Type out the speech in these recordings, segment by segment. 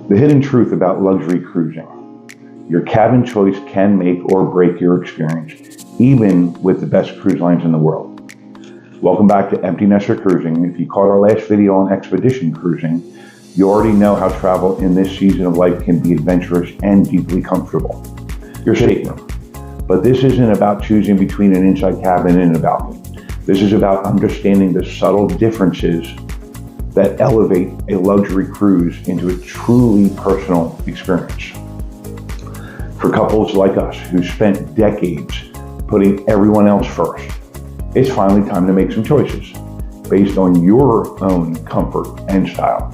The hidden truth about luxury cruising. Your cabin choice can make or break your experience, even with the best cruise lines in the world. Welcome back to Empty Nester Cruising. If you caught our last video on expedition cruising, you already know how travel in this season of life can be adventurous and deeply comfortable. Your stateroom. But this isn't about choosing between an inside cabin and a balcony. This is about understanding the subtle differences that elevate a luxury cruise into a truly personal experience. For couples like us who spent decades putting everyone else first, it's finally time to make some choices based on your own comfort and style.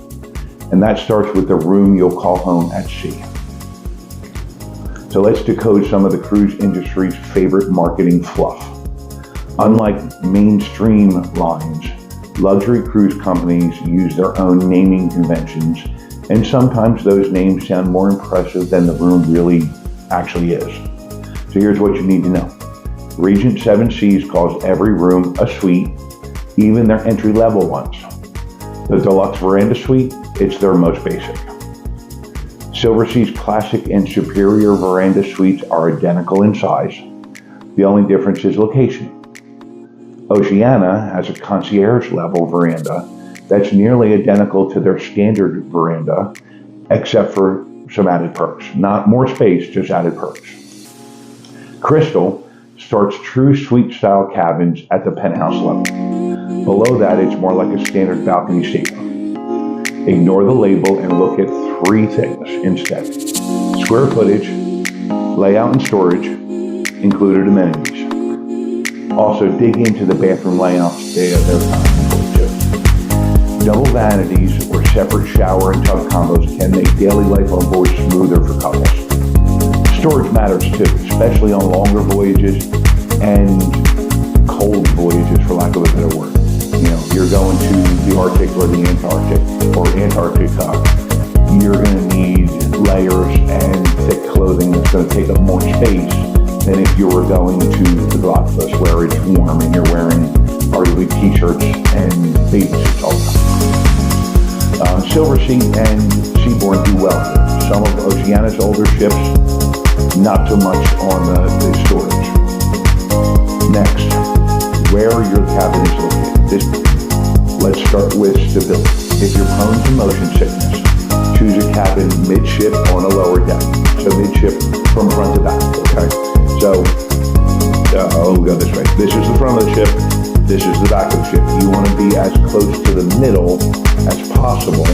And that starts with the room you'll call home at sea. So let's decode some of the cruise industry's favorite marketing fluff. Unlike mainstream lines, luxury cruise companies use their own naming conventions, and sometimes those names sound more impressive than the room really actually is. So here's what you need to know. Regent 7 Seas calls every room a suite, even their entry-level ones. The deluxe veranda suite, it's their most basic. Silversea's classic and superior veranda suites are identical in size. The only difference is location. Oceania has a concierge-level veranda that's nearly identical to their standard veranda, except for some added perks. Not more space, just added perks. Crystal starts true suite-style cabins at the penthouse level. Below that, it's more like a standard balcony stateroom. Ignore the label and look at three things instead. Square footage, layout and storage, included amenities. Also, dig into the bathroom layouts. They're kind of important too. Double vanities or separate shower and tub combos can make daily life on board smoother for couples. Storage matters too, especially on longer voyages and cold voyages, for lack of a better word. You know, you're going to the Arctic or the Antarctic or Antarctica. You're going to need layers and thick clothing that's going to take up more space than if you were going to the Galapagos where it's warm and you're wearing arguably t-shirts and bathing suits all the time. Silversea and Seabourn do well here. Some of Oceania's older ships, not so much on the storage. Next, where your cabin is located. Let's start with stability. If you're prone to motion sickness, choose a cabin midship on a lower deck. So midship from front to back, okay? So, we'll go this way. This is the front of the ship. This is the back of the ship. You want to be as close to the middle as possible.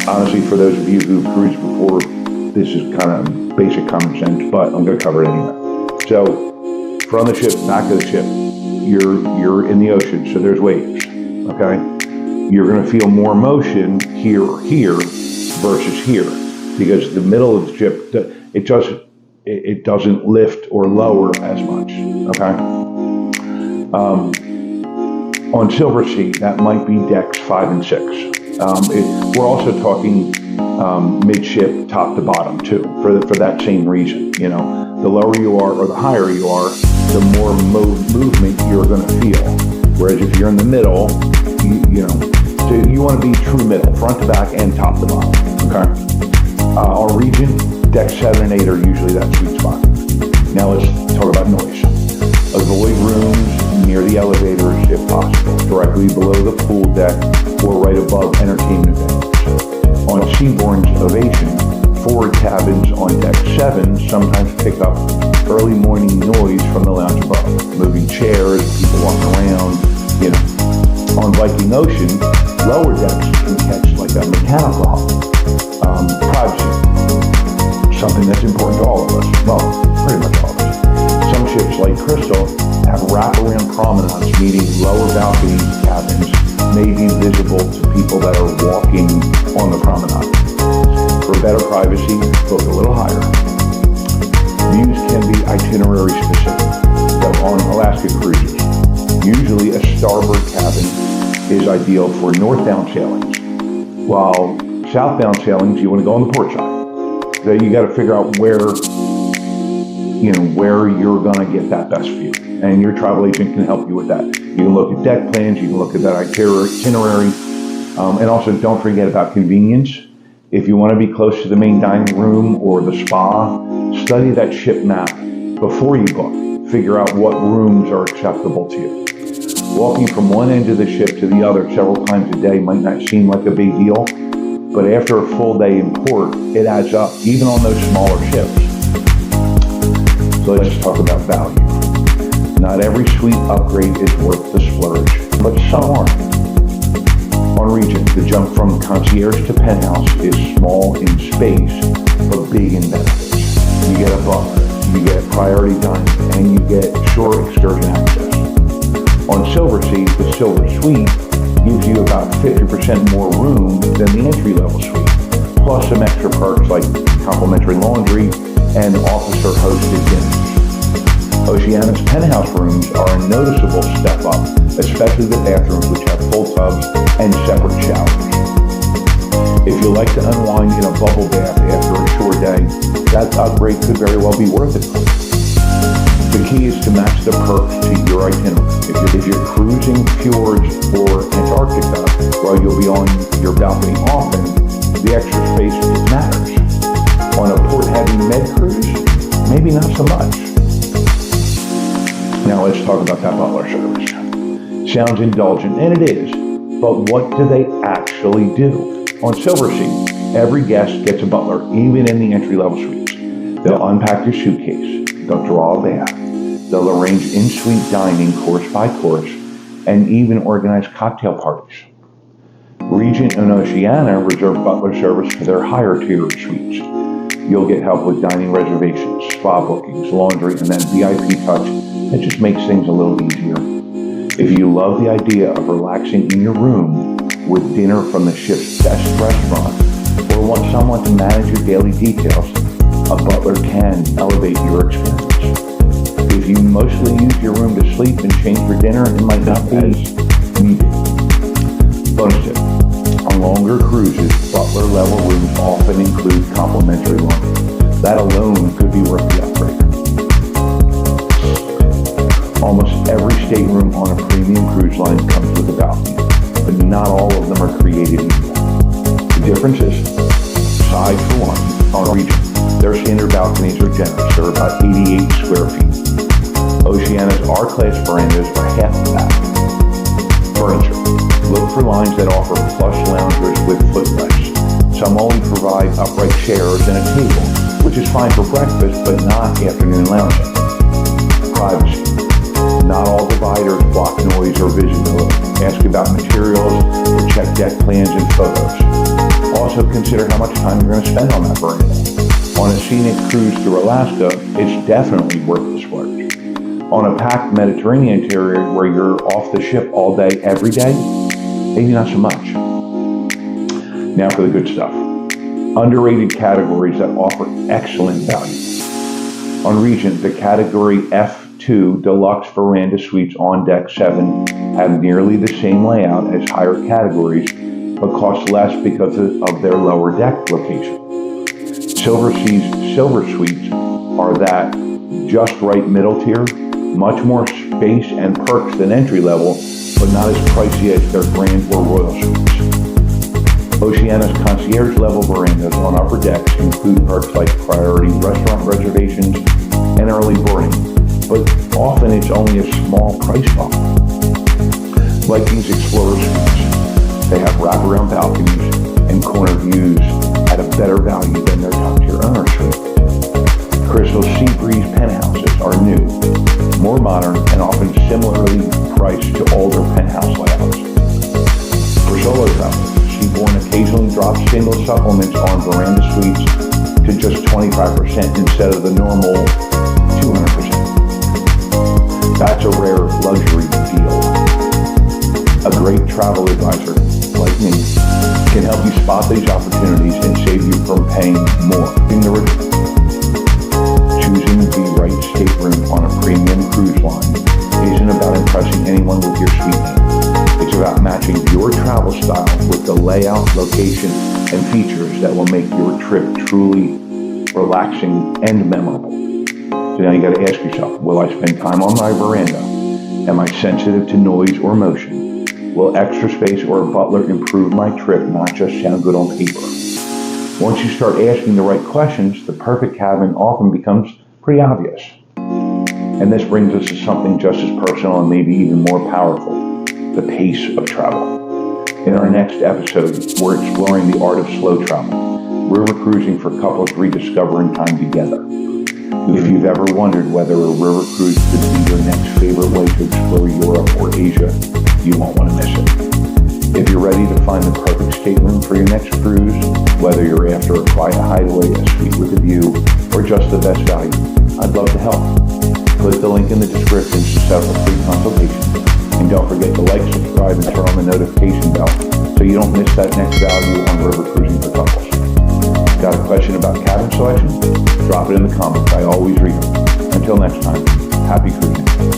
Honestly, for those of you who've cruised before, this is kind of basic common sense, but I'm going to cover it anyway. So, front of the ship, back of the ship, you're in the ocean, so there's waves, okay? You're going to feel more motion here versus here, because the middle of the ship, it doesn't lift or lower as much, okay? On Silversea, that might be decks 5 and 6. We're also talking midship, top to bottom too, for that same reason. You know, the lower you are or the higher you are, the more movement you're going to feel. Whereas if you're in the middle, so you want to be true middle, front to back and top to bottom. Okay. Our Regent, decks 7 and 8 are usually that sweet spot. Now let's talk about noise. Avoid rooms near the elevators if possible, directly below the pool deck or right above entertainment venues. On Seabourn's Ovation, forward cabins on deck 7 sometimes pick up early morning noise from the lounge above, moving chairs, people walking around, you know. On Viking Ocean, lower decks can catch like a mechanical hum. Privacy, something that's important to all of us. Well, pretty much all of us. Some ships like Crystal have wraparound promenades, meaning lower balcony cabins may be visible to people that are walking on the promenade. For better privacy, book a little higher. Views can be itinerary specific. So on Alaska cruises, usually a starboard cabin is ideal for northbound sailings, while southbound sailings, you want to go on the port side. So you got to figure out where you're going to get that best view. And your travel agent can help you with that. You can look at deck plans, you can look at that itinerary, and also don't forget about convenience. If you want to be close to the main dining room or the spa, study that ship map before you book. Figure out what rooms are acceptable to you. Walking from one end of the ship to the other several times a day might not seem like a big deal, but after a full day in port, it adds up, even on those smaller ships. So let's talk about value. Not every suite upgrade is worth the splurge, but some are. On Regent, the jump from concierge to penthouse is small in space, but big in benefits. You get a butler, you get priority dining, and you get shore excursion access. On Silversea, the Silver Suite gives you about 50% more room than the entry-level suite, plus some extra perks like complimentary laundry and officer-hosted dinners. Oceania's penthouse rooms are a noticeable step up, especially the bathrooms, which have full tubs and separate showers. If you like to unwind in a bubble bath after a shore day, that upgrade could very well be worth it. The key is to match the perks to your itinerary. If you're cruising fjords or Antarctica, while you'll be on your balcony often, the extra space matters. On a port-heavy med cruise, maybe not so much. Now let's talk about that butler service. Sounds indulgent, and it is, but what do they actually do? On Silversea, every guest gets a butler, even in the entry-level suites. They'll unpack your suitcase, they'll draw a bath, they'll arrange in-suite dining course by course, and even organize cocktail parties. Regent and Oceania reserve butler service for their higher tier suites. You'll get help with dining reservations, spa bookings, laundry, and that VIP touch that just makes things a little easier. If you love the idea of relaxing in your room with dinner from the ship's best restaurant, or want someone to manage your daily details, a butler can elevate your experience. If you mostly use your room to sleep and change for dinner, it might not be as needed. Bonus tip. On longer cruises, butler level rooms often include complimentary laundry. That alone could be worth the upgrade. Almost every stateroom on a premium cruise line comes with a balcony, but not all of them are created equal. The difference is size for one. On Regent, their standard balconies are generous. They're about 88 square feet. Oceania's R-Class verandas are half of that. Furniture. Look for lines that offer plush loungers with footrests. Some only provide upright chairs and a table, which is fine for breakfast, but not afternoon lounging. Privacy. Not all dividers block noise or visibility. Ask about materials or check deck plans and photos. Also consider how much time you're going to spend on that veranda. On a scenic cruise through Alaska, it's definitely worth the splurge. On a packed Mediterranean interior where you're off the ship all day, every day, maybe not so much. Now for the good stuff. Underrated categories that offer excellent value. On Regent, the category F2 Deluxe Veranda Suites on Deck 7 have nearly the same layout as higher categories, but cost less because of their lower deck location. Silversea's Silver Suites are that just right middle tier, much more space and perks than entry level, but not as pricey as their Grand or Royal Suites. Oceania's concierge level verandas on upper decks include perks like priority restaurant reservations and early boarding, but often it's only a small price bump. Viking's Explorer Suites. They have wraparound balconies and corner views at a better value than their top-tier owner suite. Crystal's Sea Breeze penthouses are new, more modern, and often similarly priced to older penthouse layouts. For solo travelers, Seabourn occasionally drops single supplements on veranda suites to just 25% instead of the normal 200%. That's a rare luxury deal. A great travel advisor, like me, can help you spot these opportunities and save you from paying more. Choosing the right stateroom on a premium cruise line isn't about impressing anyone with your suite name. It's about matching your travel style with the layout, location, and features that will make your trip truly relaxing and memorable. So now you got to ask yourself, will I spend time on my veranda? Am I sensitive to noise or motion? Will extra space or a butler improve my trip, not just sound good on paper? Once you start asking the right questions, the perfect cabin often becomes pretty obvious. And this brings us to something just as personal and maybe even more powerful, the pace of travel. In our next episode, we're exploring the art of slow travel, river cruising for couples rediscovering time together. If you've ever wondered whether a river cruise could be your next favorite way to explore Europe or Asia, you won't want to miss it. If you're ready to find the perfect stateroom for your next cruise, whether you're after a quiet hideaway, a suite with a view, or just the best value, I'd love to help. Click the link in the description to set up a free consultation. And don't forget to like, subscribe, and turn on the notification bell so you don't miss that next value on river cruising for couples. Got a question about cabin selection? Drop it in the comments. I always read them. Until next time, happy cruising.